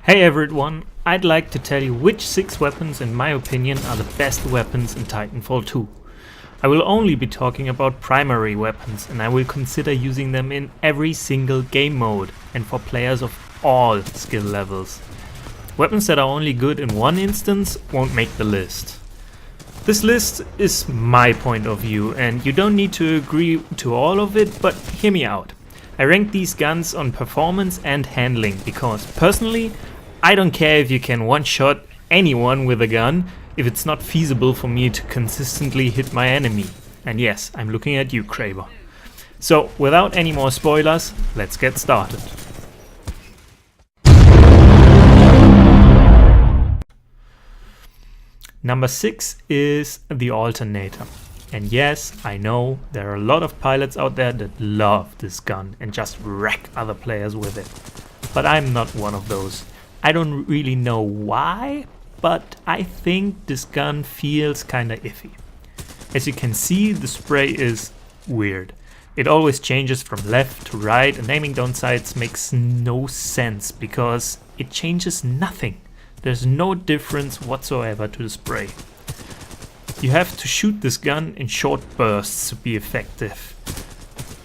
Hey everyone, I'd like to tell you which 6 weapons in my opinion are the best weapons in Titanfall 2. I will only be talking about primary weapons and I will consider using them in every single game mode and for players of all skill levels. Weapons that are only good in one instance won't make the list. This list is my point of view and you don't need to agree to all of it, but hear me out. I rank these guns on performance and handling because personally I don't care if you can one-shot anyone with a gun if it's not feasible for me to consistently hit my enemy. And yes, I'm looking at you, Kraber. So without any more spoilers, let's get started. Number 6 is the Alternator. And yes, I know there are a lot of pilots out there that love this gun and just wreck other players with it. But I'm not one of those. I don't really know why, but I think this gun feels kinda iffy. As you can see, the spray is weird. It always changes from left to right and aiming down sights makes no sense because it changes nothing. There's no difference whatsoever to the spray. You have to shoot this gun in short bursts to be effective.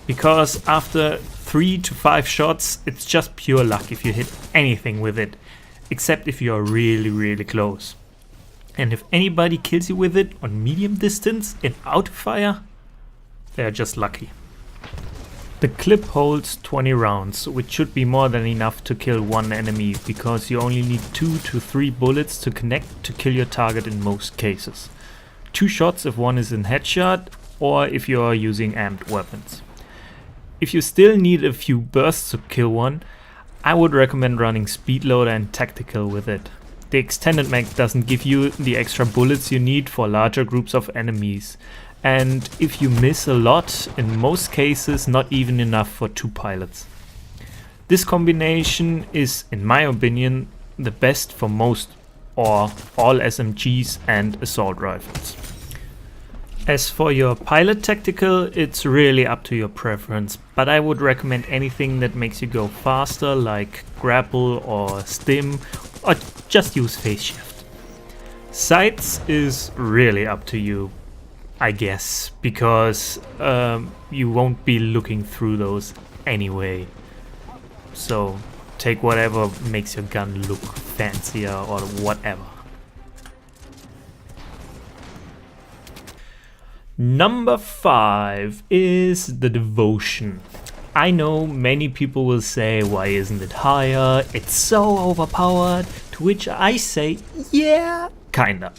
Because after 3 to 5 shots, it's just pure luck if you hit anything with it. Except if you are really close. And if anybody kills you with it on medium distance in auto-fire, they are just lucky. The clip holds 20 rounds, which should be more than enough to kill one enemy, because you only need 2 to 3 bullets to connect to kill your target in most cases. 2 shots if one is in headshot, or if you are using amped weapons. If you still need a few bursts to kill one, I would recommend running Speedloader and Tactikill with it. The extended mag doesn't give you the extra bullets you need for larger groups of enemies, and if you miss a lot, in most cases not even enough for 2 pilots. This combination is, in my opinion, the best for most or all SMGs and assault rifles. As for your pilot tactical, it's really up to your preference, but I would recommend anything that makes you go faster, like Grapple or Stim, or just use Phaseshift. Sights is really up to you, I guess, because you won't be looking through those anyway. So take whatever makes your gun look fancier or whatever. Number 5 is the Devotion. I know many people will say, why isn't it higher? It's so overpowered. To which I say, yeah, kinda.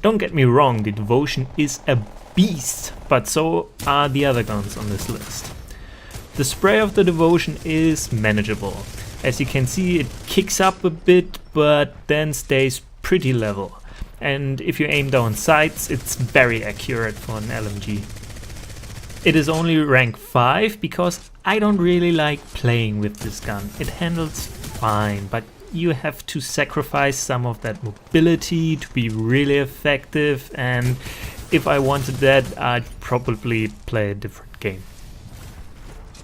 Don't get me wrong, the Devotion is a beast, but so are the other guns on this list. The spray of the Devotion is manageable. As you can see, it kicks up a bit, but then stays pretty level. And if you aim down sights, it's very accurate for an LMG. It is only rank 5 because I don't really like playing with this gun. It handles fine, but you have to sacrifice some of that mobility to be really effective, and if I wanted that, I'd probably play a different game.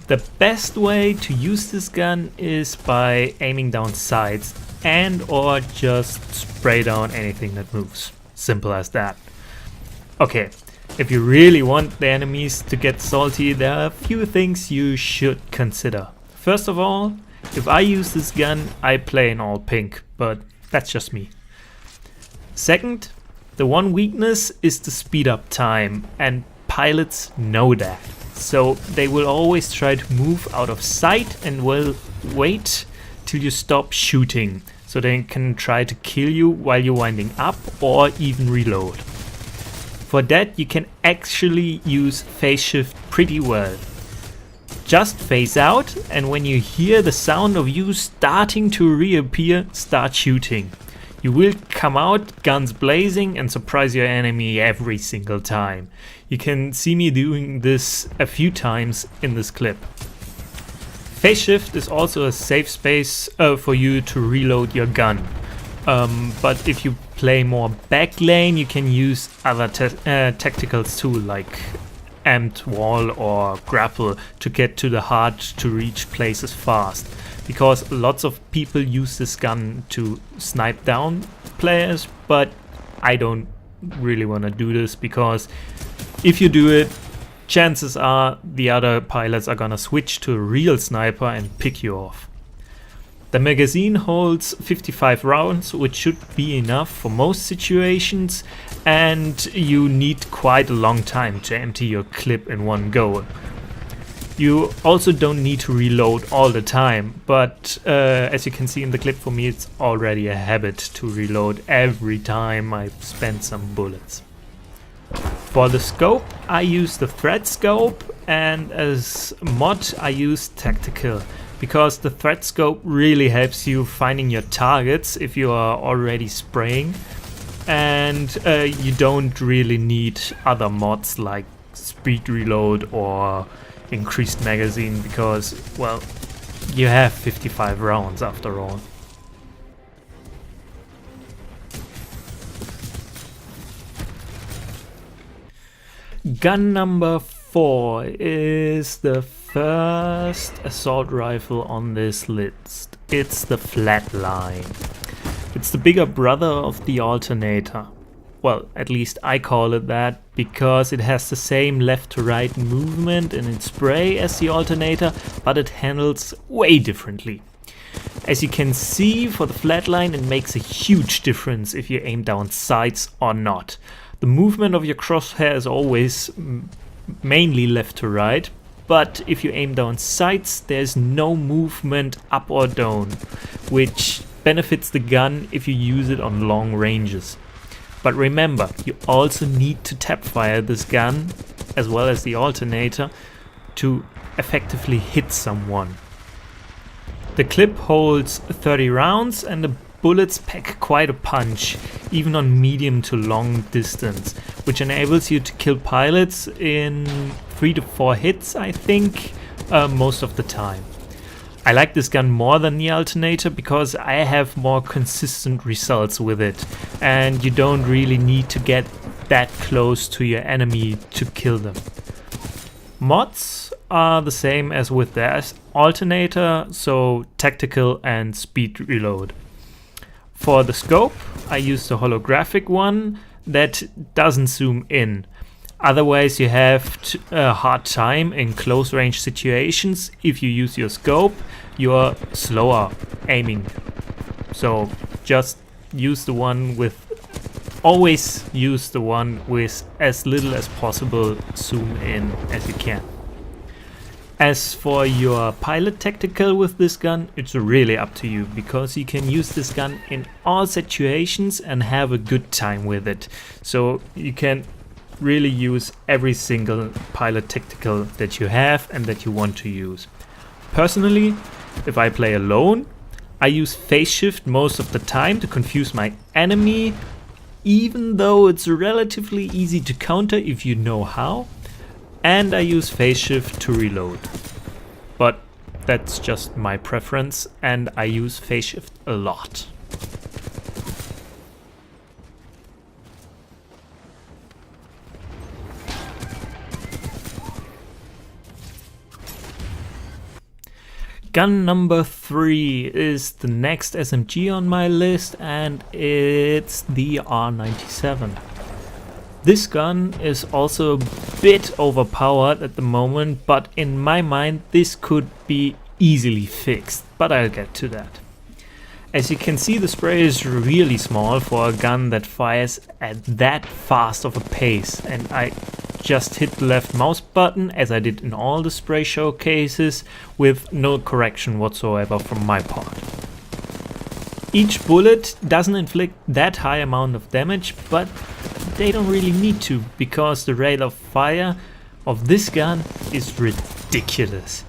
The best way to use this gun is by aiming down sights and or just spray down anything that moves. Simple as that. Okay, if you really want the enemies to get salty, there are a few things you should consider. First of all, if I use this gun, I play in all pink, but that's just me. Second, the one weakness is the speed up time, and pilots know that. So they will always try to move out of sight and will wait till you stop shooting, so they can try to kill you while you're winding up or even reload. For that you can actually use Phaseshift pretty well. Just phase out, and when you hear the sound of you starting to reappear, start shooting. You will come out guns blazing and surprise your enemy every single time. You can see me doing this a few times in this clip. Phaseshift is also a safe space for you to reload your gun. But if you play more back lane, you can use other tacticals too, like amped wall or grapple to get to the hard to reach places fast, because lots of people use this gun to snipe down players, but I don't really want to do this, because if you do it, chances are the other pilots are gonna switch to a real sniper and pick you off. The magazine holds 55 rounds, which should be enough for most situations, and you need quite a long time to empty your clip in one go. You also don't need to reload all the time, but as you can see in the clip, for me it's already a habit to reload every time I spend some bullets. For the scope, I use the thread scope, and as mod I use Tactikill, because the thread scope really helps you finding your targets if you are already spraying, and you don't really need other mods like speed reload or increased magazine, because, well, you have 55 rounds after all. Gun number 4 is the first assault rifle on this list. It's the Flatline. It's the bigger brother of the Alternator. Well, at least I call it that, because it has the same left to right movement in its spray as the Alternator, but it handles way differently. As you can see, for the Flatline it makes a huge difference if you aim down sights or not. The movement of your crosshair is always mainly left to right, but if you aim down sights, there's no movement up or down, which benefits the gun if you use it on long ranges. But remember, you also need to tap fire this gun, as well as the Alternator, to effectively hit someone. The clip holds 30 rounds and the bullets pack quite a punch, even on medium to long distance, which enables you to kill pilots in 3 to 4 hits, I think, most of the time. I like this gun more than the Alternator because I have more consistent results with it, and you don't really need to get that close to your enemy to kill them. Mods are the same as with the Alternator, so Tactikill and speed reload. For the scope, I use the holographic one that doesn't zoom in. Otherwise you have a hard time in close range situations. If you use your scope, you're slower aiming. So just use the one with, always use the one with as little as possible zoom in as you can. As for your pilot Tactikill with this gun, it's really up to you, because you can use this gun in all situations and have a good time with it. So you can really use every single pilot Tactikill that you have and that you want to use. Personally, if I play alone, I use Phaseshift most of the time to confuse my enemy, even though it's relatively easy to counter if you know how. And I use Phaseshift to reload. But that's just my preference, and I use Phaseshift a lot. Gun number 3 is the next SMG on my list, and it's the R97. This gun is also a bit overpowered at the moment, but in my mind this could be easily fixed, but I'll get to that. As you can see, the spray is really small for a gun that fires at that fast of a pace, and I just hit the left mouse button, as I did in all the spray showcases, with no correction whatsoever from my part. Each bullet doesn't inflict that high amount of damage, but they don't really need to, because the rate of fire of this gun is ridiculous.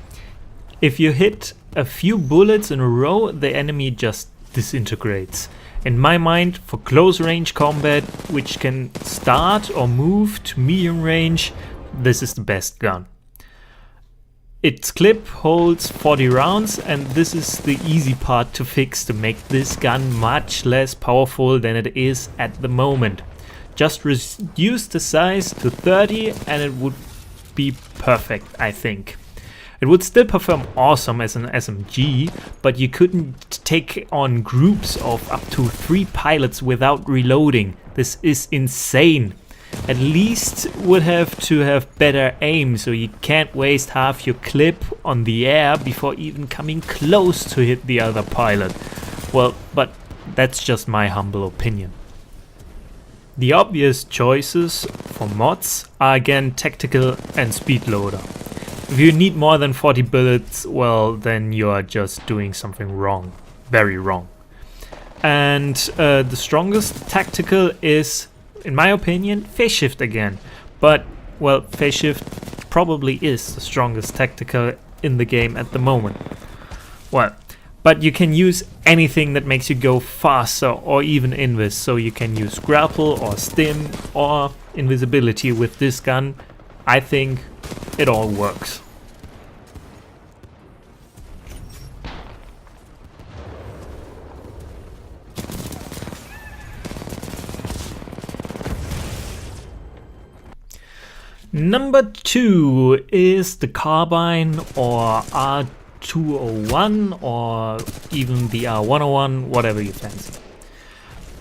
If you hit a few bullets in a row, the enemy just disintegrates. In my mind, for close range combat, which can start or move to medium range, this is the best gun. Its clip holds 40 rounds, and this is the easy part to fix to make this gun much less powerful than it is at the moment. Just reduce the size to 30 and it would be perfect, I think. It would still perform awesome as an SMG, but you couldn't take on groups of up to 3 pilots without reloading. This is insane. At least would have to have better aim, so you can't waste half your clip on the air before even coming close to hit the other pilot. Well, but that's just my humble opinion. The obvious choices for mods are again Tactikill and Speedloader. If you need more than 40 bullets, well, then you are just doing something wrong. Very wrong. And the strongest Tactikill is, in my opinion, Phaseshift again. But, well, Phaseshift probably is the strongest Tactikill in the game at the moment. Well, but you can use anything that makes you go faster or even invis. So you can use Grapple or Stim or invisibility with this gun. I think it all works. Number 2 is the Carbine or R201 or even the R101, whatever you fancy.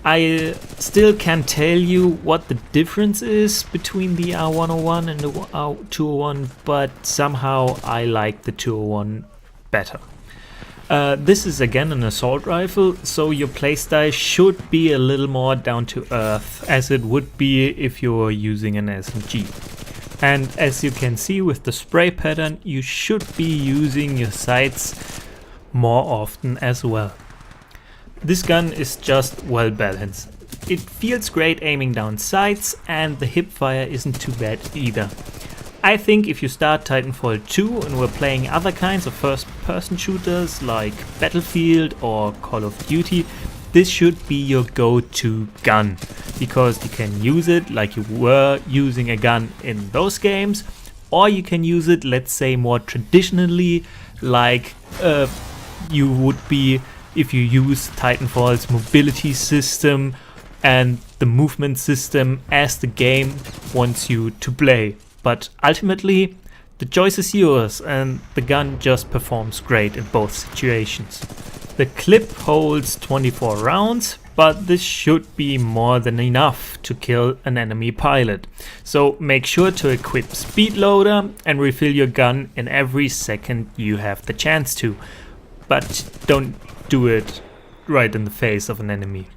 I still can't tell you what the difference is between the R101 and the R201, but somehow I like the 201 better. This is again an assault rifle, so your playstyle should be a little more down to earth, as it would be if you were using an SMG. And as you can see with the spray pattern, you should be using your sights more often as well. This gun is just well balanced. It feels great aiming down sights, and the hipfire isn't too bad either. I think if you start Titanfall 2 and were playing other kinds of first-person shooters like Battlefield or Call of Duty, this should be your go-to gun, because you can use it like you were using a gun in those games, or you can use it, let's say, more traditionally, like you would be if you use Titanfall's mobility system and the movement system as the game wants you to play. But ultimately, the choice is yours, and the gun just performs great in both situations. The clip holds 24 rounds, but this should be more than enough to kill an enemy pilot. So make sure to equip Speedloader and refill your gun in every second you have the chance to. But don't do it right in the face of an enemy.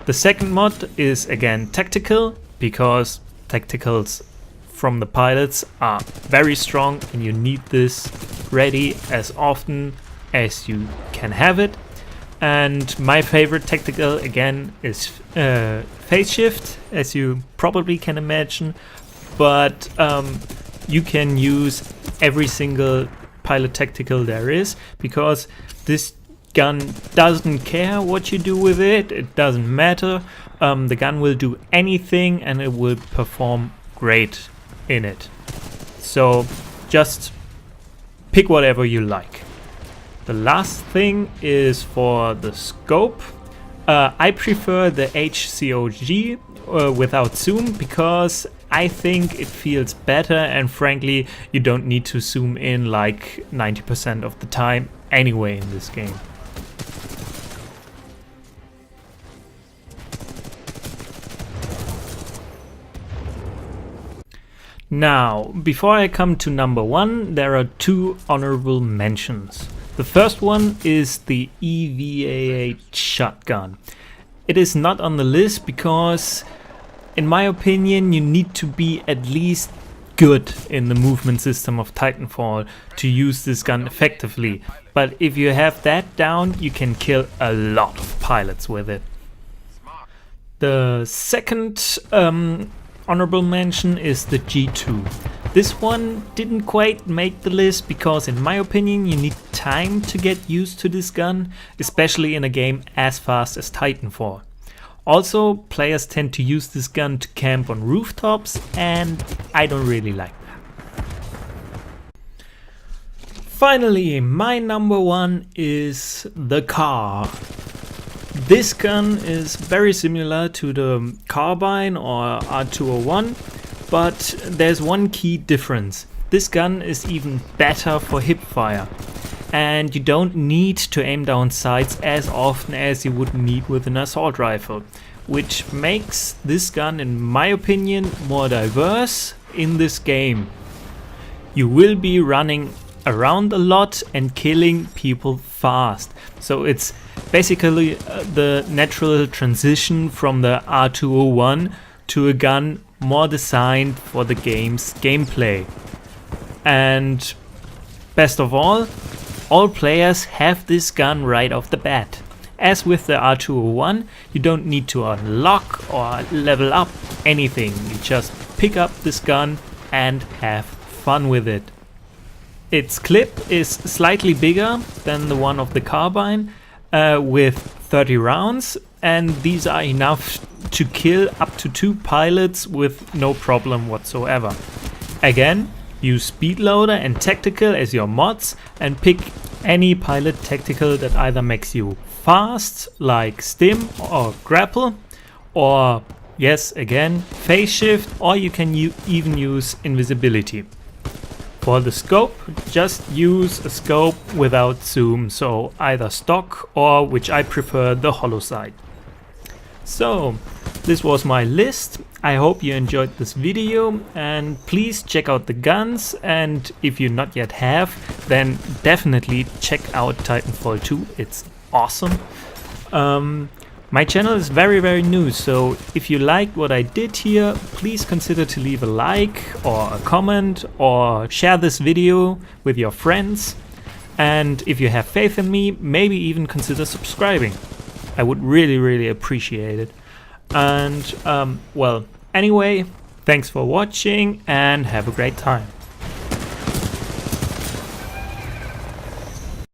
The second mod is again Tactikill, because Tactikills from the pilots are very strong and you need this ready as often as you can have it. And my favorite Tactikill again is Phaseshift, as you probably can imagine, but you can use every single pilot Tactikill there is, because this gun doesn't care what you do with it. It doesn't matter. The gun will do anything and it will perform great in it. So just pick whatever you like. The last thing is for the scope. I prefer the HCOG without zoom, because I think it feels better, and frankly you don't need to zoom in like 90% of the time anyway in this game. Now, before I come to number 1, there are 2 honorable mentions. The first one is the Eevee shotgun. It is not on the list because, in my opinion, you need to be at least good in the movement system of Titanfall to use this gun effectively. But if you have that down, you can kill a lot of pilots with it. The second honorable mention is the G2. This one didn't quite make the list because, in my opinion, you need time to get used to this gun, especially in a game as fast as Titanfall. Also, players tend to use this gun to camp on rooftops, and I don't really like that. Finally, my number 1 is the Car. This gun is very similar to the Carbine or R201, but there's one key difference. This gun is even better for hipfire, and you don't need to aim down sights as often as you would need with an assault rifle, which makes this gun, in my opinion, more diverse in this game. You will be running around a lot and killing people fast, so it's basically the natural transition from the R201 to a gun more designed for the game's gameplay. And best of all players have this gun right off the bat. As with the R201, you don't need to unlock or level up anything, you just pick up this gun and have fun with it. Its clip is slightly bigger than the one of the Carbine, with 30 rounds, and these are enough to kill up to 2 pilots with no problem whatsoever. Again, use Speedloader and Tactikill as your mods and pick any pilot tactical that either makes you fast, like Stim or Grapple, or yes, again, Phaseshift, or you can even use invisibility. For the scope, just use a scope without zoom, so either stock or, which I prefer, the Holo side. So, this was my list. I hope you enjoyed this video, and please check out the guns, and if you not yet have, then definitely check out Titanfall2, it's awesome. My channel is very new, so if you liked what I did here, please consider to leave a like or a comment or share this video with your friends. And if you have faith in me, maybe even consider subscribing. I would really appreciate it. And well, anyway, thanks for watching and have a great time.